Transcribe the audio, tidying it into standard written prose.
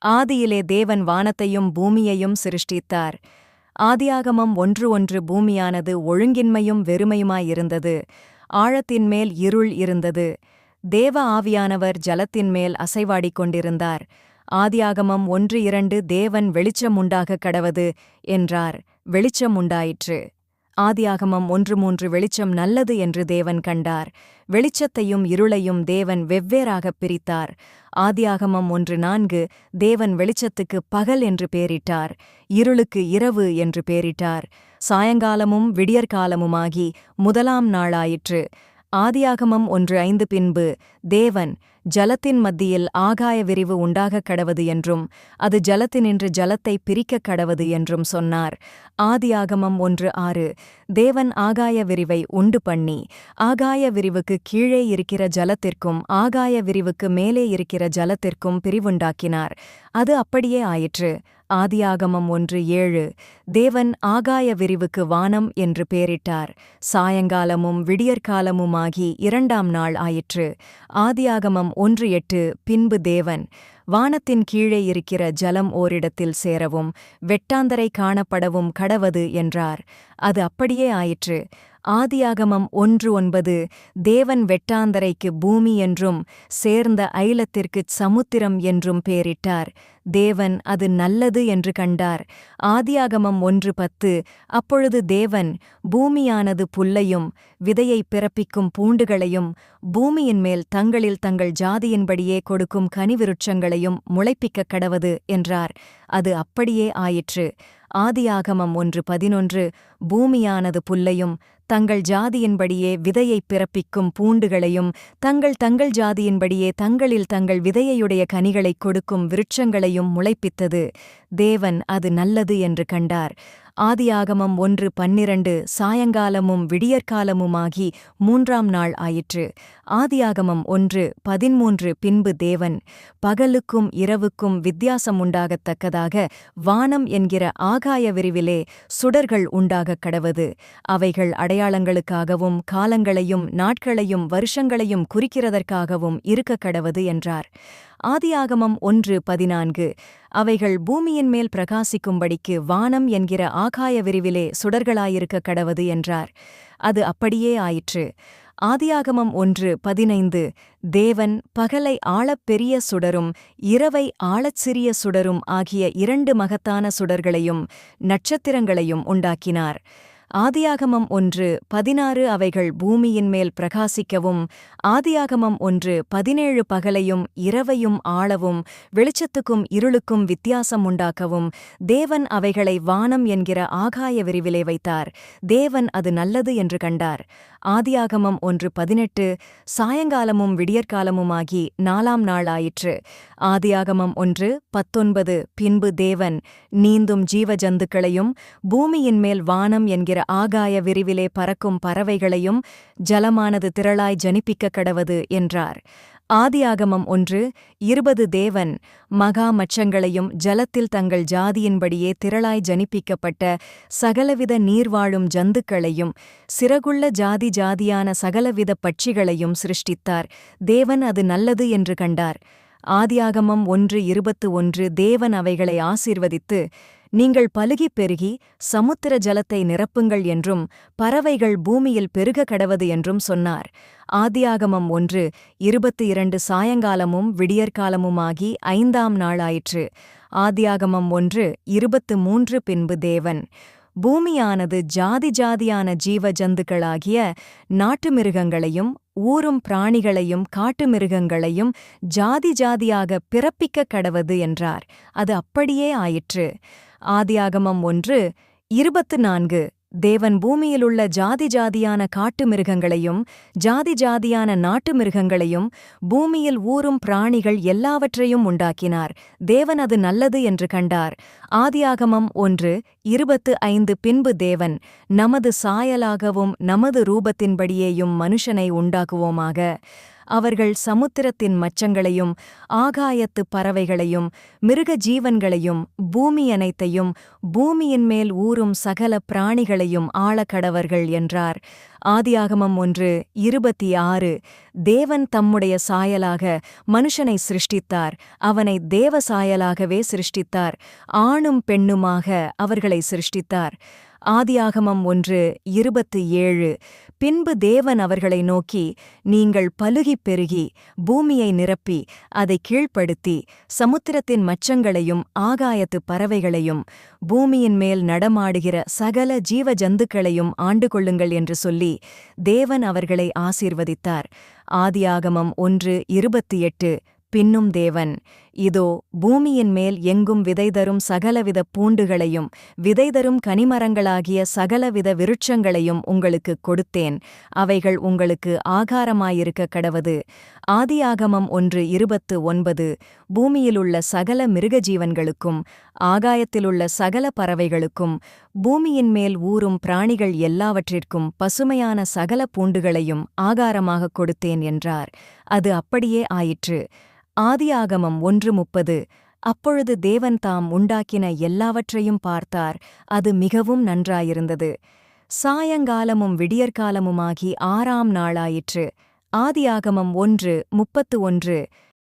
ஆதியிலே தேவன் வானத்தையும் பூமியையும் சிருஷ்டித்தார். ஆதியாகமம் 1:1 பூமியானது ஒழுங்கின்மையும் வெறுமையுமாயிருந்தது. ஆழத்தின்மேல் இருள் இருந்தது. தேவ ஆவியானவர் ஜலத்தின்மேல் அசைவாடிக் கொண்டிருந்தார். ஆதியாகமம் 1:2 தேவன் வெளிச்சம் உண்டாகக் கடவது என்றார். வெளிச்சம் உண்டாயிற்று. ஆதியாகமம் 1:3 வெளிச்சம் நல்லது என்று தேவன் கண்டார். வெளிச்சத்தையும் இருளையும் தேவன் வெவ்வேறாகப் பிரித்தார். ஆதியாகமம் 1:4 தேவன் வெளிச்சத்துக்கு பகல் என்று பேரிட்டார். இருளுக்கு இரவு என்று பேரிட்டார். சாயங்காலமும் விடியற்காலமுமாகி முதலாம் நாளாயிற்று. ஆதியாகமம் 1:5 பின்பு தேவன் ஜலத்தின் மத்தியில் ஆகாய விரிவு உண்டாகக் கடவது என்றும் அது ஜலத்தினின்று ஜலத்தை பிரிக்கக் கடவது என்றும் சொன்னார். ஆதியாகமம் 1:6 தேவன் ஆகாய விரிவை உண்டு பண்ணி ஆகாய விரிவுக்கு கீழே இருக்கிற ஜலத்திற்கும் ஆகாய விரிவுக்கு மேலே இருக்கிற ஜலத்திற்கும் பிரிவுண்டாக்கினார். அது அப்படியே ஆயிற்று. ஆதியாகமம் 1:7 தேவன் ஆகாய விரிவுக்கு வானம் என்று பேரிட்டார். சாயங்காலமும் விடியற்காலமுமாகி இரண்டாம் நாள் ஆயிற்று. ஆதியாகமம் 1:8 பின்பு தேவன் வானத்தின் கீழே இருக்கிற ஜலம் ஓரிடத்தில் சேரவும் வெட்டாந்தரை காணப்படவும் கடவது என்றார். அது அப்படியே ஆயிற்று. ஆதியாகமம் 1:9 தேவன் வெட்டாந்தரைக்கு பூமி என்றும் சேர்ந்த ஐலத்திற்குச் சமுத்திரம் என்றும் பேரிட்டார். தேவன் அது நல்லது என்று கண்டார். ஆதியாகமம் 1:10 அப்பொழுது தேவன் பூமியானது புல்லையும் விதையை பிறப்பிக்கும் பூண்டுகளையும் பூமியின்மேல் தங்களில் தங்கள் ஜாதியின்படியே கொடுக்கும் கனிவிருட்சங்களையும் முளைப்பிக்கக் கடவது என்றார். அது அப்படியே ஆயிற்று. ஆதியாகமம் 1:11 பூமியானது புல்லையும் தங்கள் ஜாதியின்படியே விதையைப் பிறப்பிக்கும் பூண்டுகளையும் தங்கள் தங்கள் ஜாதியின்படியே தங்களில் தங்கள் விதையையுடைய கனிகளைக் கொடுக்கும் விருட்சங்களையும் முளைப்பித்தது. தேவன் அது நல்லது என்று கண்டார். ஆதியாகமம் 1:12 சாயங்காலமும் விடியற்காலமுமாகி மூன்றாம் நாள் ஆயிற்று. ஆதியாகமம் 1:13 பின்பு தேவன் பகலுக்கும் இரவுக்கும் வித்தியாசம் உண்டாகத்தக்கதாக வானம் என்கிற ஆகாய விரிவிலே சுடர்கள் உண்டாகக் கடவது. அவைகள் அடையாளங்களுக்காகவும் காலங்களையும் நாட்களையும் வருஷங்களையும் குறிக்கிறதற்காகவும் இருக்கக் கடவது என்றார். ஆதியாகமம் 1:14 அவைகள் பூமியின் மேல் பிரகாசிக்கும்படிக்கு வானம் என்கிற ஆகாய விரிவிலே சுடர்களாயிருக்க கடவது என்றார். அது அப்படியே ஆயிற்று. ஆதியாகமம் 1:15 தேவன் பகலை ஆளப் பெரிய சுடரும் இரவை ஆளச் சிறிய சுடரும் ஆகிய இரண்டு மகத்தான சுடர்களையும் நட்சத்திரங்களையும் உண்டாக்கினார். ஆதியாகமம் 1:16 அவைகள் பூமியின் மேல் பிரகாசிக்கவும் ஆதியாகமம் 1:17 பகலையும் இரவையும் ஆளவும் வெளிச்சத்துக்கும் இருளுக்கும் வித்தியாசம் உண்டாக்கவும் தேவன் அவைகளை வானம் என்கிற ஆகாய விரிவிலே வைத்தார். தேவன் அது நல்லது என்று கண்டார். ஆதியாகமம் 1:18 சாயங்காலமும் விடியற்காலமுமாகி நாலாம் நாள் ஆயிற்று. ஆதியாகமம் 1:19 பின்பு தேவன் நீந்தும் ஜீவ ஜந்துக்களையும் பூமியின் மேல் வானம் என்கிற ஆகாய விரிவிலே பறக்கும் பறவைகளையும் ஜலமானது திரளாய் ஜனிப்பிக்கக் கடவது என்றார். ஆதியாகமம் 1:20 தேவன் மகா மச்சங்களையும் ஜலத்தில் தங்கள் ஜாதியின்படியே திரளாய் ஜனிப்பிக்கப்பட்ட சகலவித நீர்வாழும் ஜந்துக்களையும் சிறகுள்ள ஜாதி ஜாதியான சகலவித பட்சிகளையும் சிருஷ்டித்தார். தேவன் அது நல்லது என்று கண்டார். ஆதியாகமம் 1:21 தேவன் அவைகளை ஆசீர்வதித்து நீங்கள் பலுகிப் பெருகி சமுத்திர ஜலத்தை நிரப்புங்கள் என்றும் பறவைகள் பூமியில் பெருக கடவது என்றும் சொன்னார். ஆதியாகமம் 1:22 சாயங்காலமும் விடியற்காலமுமாகி ஐந்தாம் நாளாயிற்று. ஆதியாகமம் 1:23 பின்பு தேவன் பூமியானது ஜாதி ஜாதியான ஜீவ ஜந்துக்களாகிய நாட்டு மிருகங்களையும் ஊரும் பிராணிகளையும் காட்டு மிருகங்களையும் ஜாதி ஜாதியாக பிறப்பிக்கக் கடவது என்றார். அது அப்படியே ஆயிற்று. ஆதியாகமம் 1:24 தேவன் பூமியிலுள்ள ஜாதி ஜாதியான காட்டு மிருகங்களையும் ஜாதி ஜாதியான நாட்டு மிருகங்களையும் பூமியில் ஊரும் பிராணிகள் எல்லாவற்றையும் உண்டாக்கினார். தேவன் அது நல்லது என்று கண்டார். ஆதியாகமம் 1:25 பின்பு தேவன் நமது சாயலாகவும் நமது ரூபத்தின்படியேயும் மனுஷனை உண்டாக்குவோமாக அவர்கள் சமுத்திரத்தின் மச்சங்களையும் ஆகாயத்துப் பறவைகளையும் மிருக ஜீவன்களையும் பூமியனைத்தையும் பூமியின் மேல் ஊறும் சகல பிராணிகளையும் ஆளக்கடவர்கள் என்றார். ஆதியாகமம் 1:26. தேவன் தம்முடைய சாயலாக மனுஷனை சிருஷ்டித்தார், அவனை தேவ சாயலாகவே சிருஷ்டித்தார், ஆணும் பெண்ணுமாக அவர்களை சிருஷ்டித்தார். ஆதியாகமம் 1:27. பின்பு தேவன் அவர்களை நோக்கி, நீங்கள் பலுகிப் பெருகி பூமியை நிரப்பி அதை கீழ்ப்படுத்தி சமுத்திரத்தின் மச்சங்களையும் ஆகாயத்துப் பறவைகளையும் பூமியின் மேல் நடமாடுகிற சகல ஜீவ ஜந்துக்களையும் ஆண்டு கொள்ளுங்கள் என்று சொல்லி தேவன் அவர்களை ஆசீர்வதித்தார். ஆதியாகமம் 1:28. பின்னும் தேவன், இதோ பூமியின் மேல் எங்கும் விதைதரும் சகலவித பூண்டுகளையும் விதைதரும் கனிமரங்களாகிய சகலவித விருட்சங்களையும் உங்களுக்குக் கொடுத்தேன், அவைகள் உங்களுக்கு ஆகாரமாயிருக்க கடவது. ஆதியாகமம் 1:29. பூமியிலுள்ள சகல மிருகஜீவன்களுக்கும் ஆகாயத்திலுள்ள சகல பறவைகளுக்கும் பூமியின் மேல் ஊறும் பிராணிகள் எல்லாவற்றிற்கும் பசுமையான சகல பூண்டுகளையும் ஆகாரமாகக் கொடுத்தேன் என்றார். அது அப்படியே ஆயிற்று. ஆதியாகமம் 1:30. அப்பொழுது தேவன் தாம் உண்டாக்கின எல்லாவற்றையும் பார்த்தார், அது மிகவும் நன்றாயிருந்தது. சாயங்காலமும் விடியற்காலமுமாகி 6ஆம் நாளாயிற்று. ஆதியாகமம் 1:31.